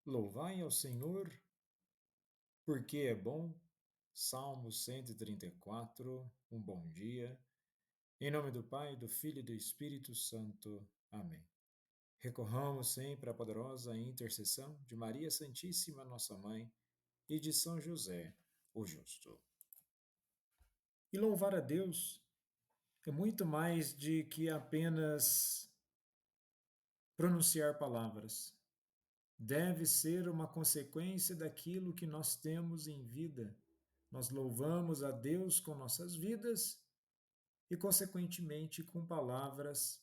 Louvai ao Senhor, porque é bom. Salmo 134. Um bom dia. Em nome do Pai, do Filho e do Espírito Santo. Amém. Recorramos sempre à poderosa intercessão de Maria Santíssima, nossa Mãe, e de São José, o Justo. E louvar a Deus é muito mais de que apenas pronunciar palavras. Deve ser uma consequência daquilo que nós temos em vida. Nós louvamos a Deus com nossas vidas e, consequentemente, com palavras,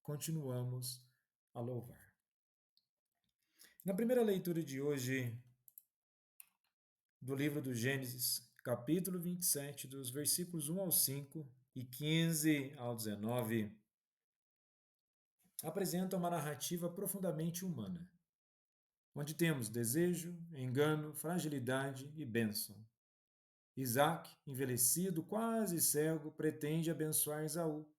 continuamos a louvar. Na primeira leitura de hoje, do livro do Gênesis, capítulo 27, dos versículos 1 ao 5 e 15 ao 19, apresenta uma narrativa profundamente humana, onde temos desejo, engano, fragilidade e bênção. Isaac, envelhecido, quase cego, pretende abençoar Esaú,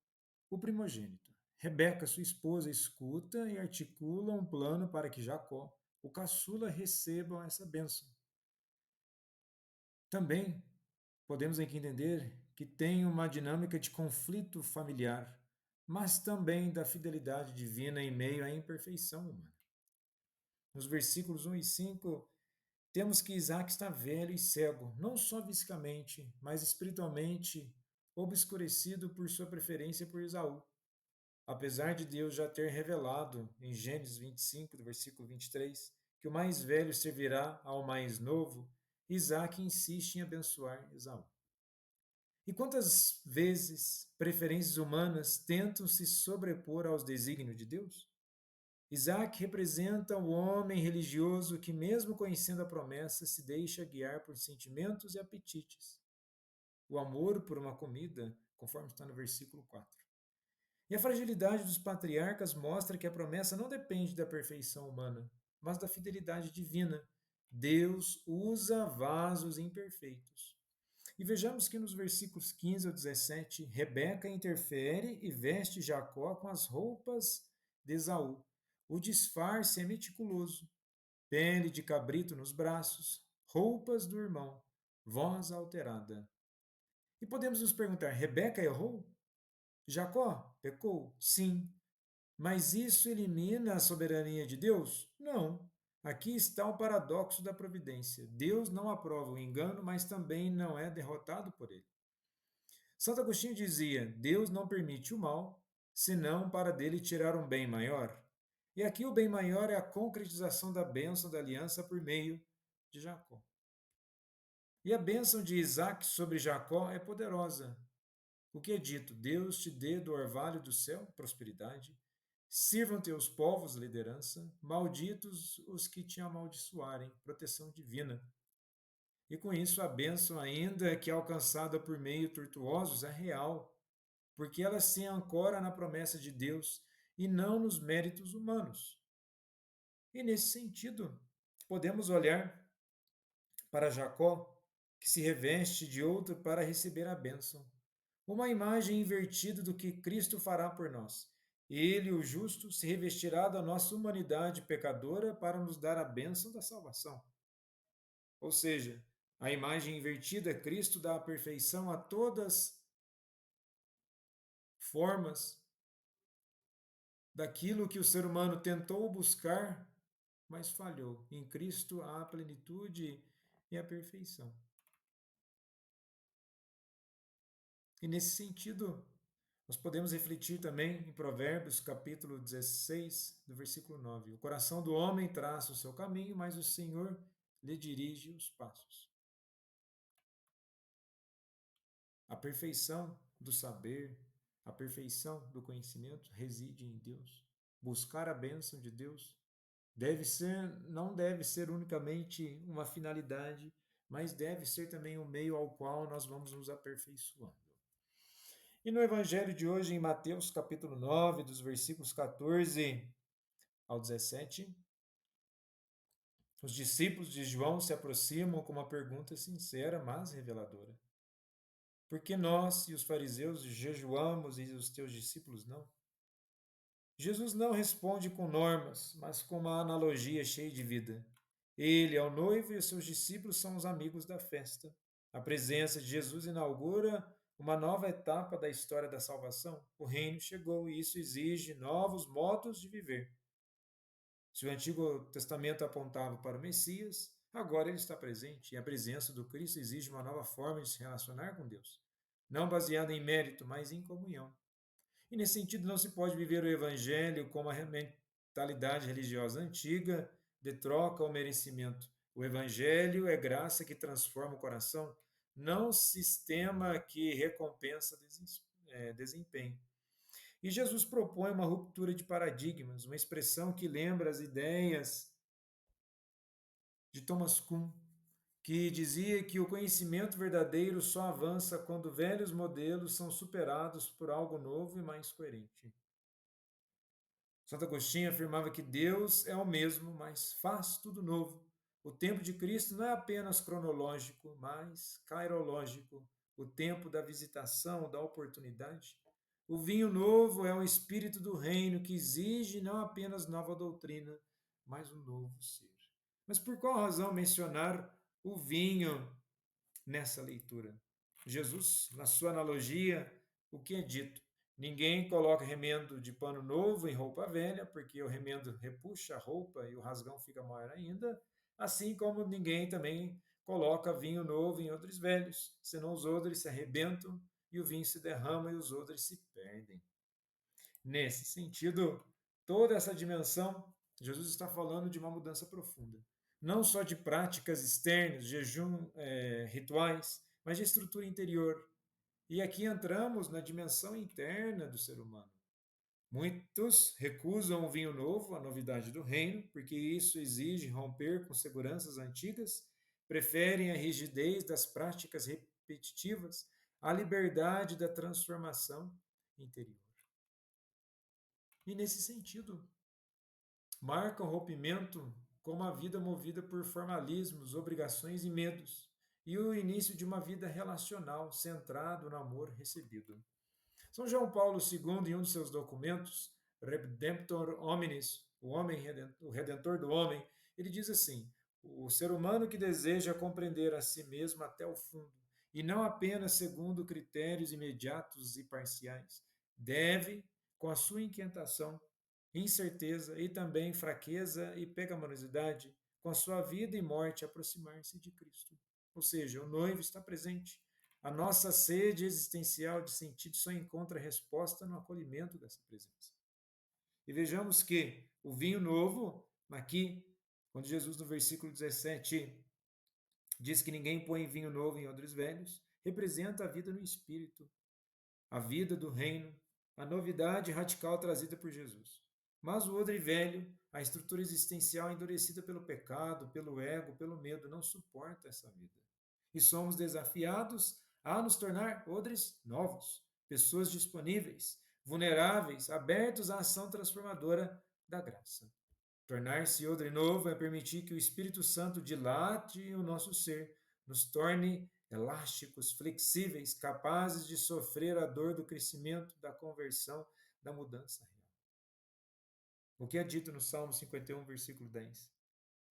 o primogênito. Rebeca, sua esposa, escuta e articula um plano para que Jacó, o caçula, receba essa bênção. Também podemos aqui entender que tem uma dinâmica de conflito familiar, mas também da fidelidade divina em meio à imperfeição humana. Nos versículos 1 e 5, temos que Isaac está velho e cego, não só fisicamente, mas espiritualmente obscurecido por sua preferência por Esaú. Apesar de Deus já ter revelado em Gênesis 25, do versículo 23, que o mais velho servirá ao mais novo, Isaac insiste em abençoar Esaú. E quantas vezes preferências humanas tentam se sobrepor aos desígnios de Deus? Isaac representa o homem religioso que, mesmo conhecendo a promessa, se deixa guiar por sentimentos e apetites. O amor por uma comida, conforme está no versículo 4. E a fragilidade dos patriarcas mostra que a promessa não depende da perfeição humana, mas da fidelidade divina. Deus usa vasos imperfeitos. E vejamos que nos versículos 15 ao 17, Rebeca interfere e veste Jacó com as roupas de Esaú. O disfarce é meticuloso. Pele de cabrito nos braços, roupas do irmão, voz alterada. E podemos nos perguntar: Rebeca errou? Jacó pecou? Sim. Mas isso elimina a soberania de Deus? Não. Aqui está o paradoxo da providência. Deus não aprova o engano, mas também não é derrotado por ele. Santo Agostinho dizia: Deus não permite o mal, senão para dele tirar um bem maior. E aqui o bem maior é a concretização da bênção da aliança por meio de Jacó. E a bênção de Isaac sobre Jacó é poderosa. O que é dito? Deus te dê do orvalho do céu prosperidade, sirvam teus povos liderança, malditos os que te amaldiçoarem, proteção divina. E com isso a bênção, ainda que alcançada por meio tortuosos, é real, porque ela se ancora na promessa de Deus e não nos méritos humanos. E nesse sentido, podemos olhar para Jacó, que se reveste de outro para receber a bênção. Uma imagem invertida do que Cristo fará por nós. Ele, o justo, se revestirá da nossa humanidade pecadora para nos dar a bênção da salvação. Ou seja, a imagem invertida, Cristo dá a perfeição a todas formas daquilo que o ser humano tentou buscar, mas falhou. Em Cristo há a plenitude e a perfeição. E nesse sentido, nós podemos refletir também em Provérbios, capítulo 16, do versículo 9. O coração do homem traça o seu caminho, mas o Senhor lhe dirige os passos. A perfeição do saber, a perfeição do conhecimento reside em Deus. Buscar a bênção de Deus não deve ser unicamente uma finalidade, mas deve ser também um meio ao qual nós vamos nos aperfeiçoando. E no evangelho de hoje, em Mateus capítulo 9, dos versículos 14 ao 17, os discípulos de João se aproximam com uma pergunta sincera, mas reveladora. Por que nós e os fariseus jejuamos e os teus discípulos não? Jesus não responde com normas, mas com uma analogia cheia de vida. Ele é o noivo e os seus discípulos são os amigos da festa. A presença de Jesus inaugura uma nova etapa da história da salvação. O reino chegou e isso exige novos modos de viver. Se o Antigo Testamento apontava para o Messias, agora ele está presente e a presença do Cristo exige uma nova forma de se relacionar com Deus, não baseada em mérito, mas em comunhão. E nesse sentido, não se pode viver o Evangelho como a mentalidade religiosa antiga de troca ou merecimento. O Evangelho é graça que transforma o coração, não sistema que recompensa desempenho. E Jesus propõe uma ruptura de paradigmas, uma expressão que lembra as ideias de Thomas Kuhn, que dizia que o conhecimento verdadeiro só avança quando velhos modelos são superados por algo novo e mais coerente. Santo Agostinho afirmava que Deus é o mesmo, mas faz tudo novo. O tempo de Cristo não é apenas cronológico, mas cairológico, o tempo da visitação, da oportunidade. O vinho novo é o espírito do reino que exige não apenas nova doutrina, mas um novo ser. Mas por qual razão mencionar o vinho nessa leitura? Jesus, na sua analogia, o que é dito? Ninguém coloca remendo de pano novo em roupa velha, porque o remendo repuxa a roupa e o rasgão fica maior ainda, assim como ninguém também coloca vinho novo em odres velhos, senão os odres se arrebentam e o vinho se derrama e os odres se perdem. Nesse sentido, toda essa dimensão, Jesus está falando de uma mudança profunda. Não só de práticas externas, jejum, rituais, mas de estrutura interior. E aqui entramos na dimensão interna do ser humano. Muitos recusam o vinho novo, a novidade do reino, porque isso exige romper com seguranças antigas, preferem a rigidez das práticas repetitivas, à liberdade da transformação interior. E nesse sentido, marca o rompimento com uma vida movida por formalismos, obrigações e medos, e o início de uma vida relacional centrado no amor recebido. São João Paulo II, em um de seus documentos, Redemptor Hominis, o Redentor do Homem, ele diz assim: o ser humano que deseja compreender a si mesmo até o fundo, e não apenas segundo critérios imediatos e parciais, deve, com a sua inquietação, incerteza e também fraqueza e pecaminosidade, com a sua vida e morte, aproximar-se de Cristo. Ou seja, o noivo está presente. A nossa sede existencial de sentido só encontra resposta no acolhimento dessa presença. E vejamos que o vinho novo, aqui, quando Jesus, no versículo 17, diz que ninguém põe vinho novo em odres velhos, representa a vida no Espírito, a vida do reino, a novidade radical trazida por Jesus. Mas o odre velho, a estrutura existencial endurecida pelo pecado, pelo ego, pelo medo, não suporta essa vida. E somos desafiados a nos tornar odres novos, pessoas disponíveis, vulneráveis, abertos à ação transformadora da graça. Tornar-se odre novo é permitir que o Espírito Santo dilate o nosso ser, nos torne elásticos, flexíveis, capazes de sofrer a dor do crescimento, da conversão, da mudança real. O que é dito no Salmo 51, versículo 10?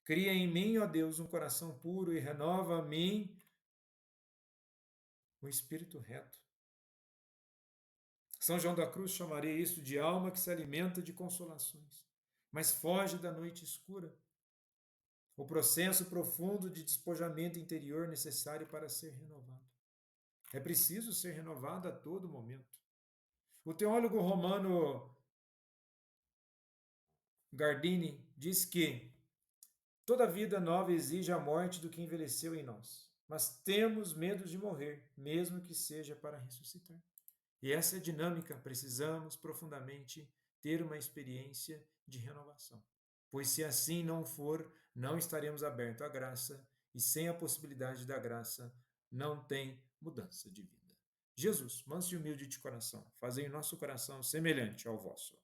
Cria em mim, ó Deus, um coração puro e renova a mim um espírito reto. São João da Cruz chamaria isso de alma que se alimenta de consolações, mas foge da noite escura. O processo profundo de despojamento interior necessário para ser renovado. É preciso ser renovado a todo momento. O teólogo romano Gardini diz que toda vida nova exige a morte do que envelheceu em nós, mas temos medo de morrer, mesmo que seja para ressuscitar. E essa é a dinâmica, precisamos profundamente ter uma experiência de renovação. Pois se assim não for, não estaremos abertos à graça, e sem a possibilidade da graça, não tem mudança de vida. Jesus, manso e humilde de coração, fazei nosso coração semelhante ao vosso.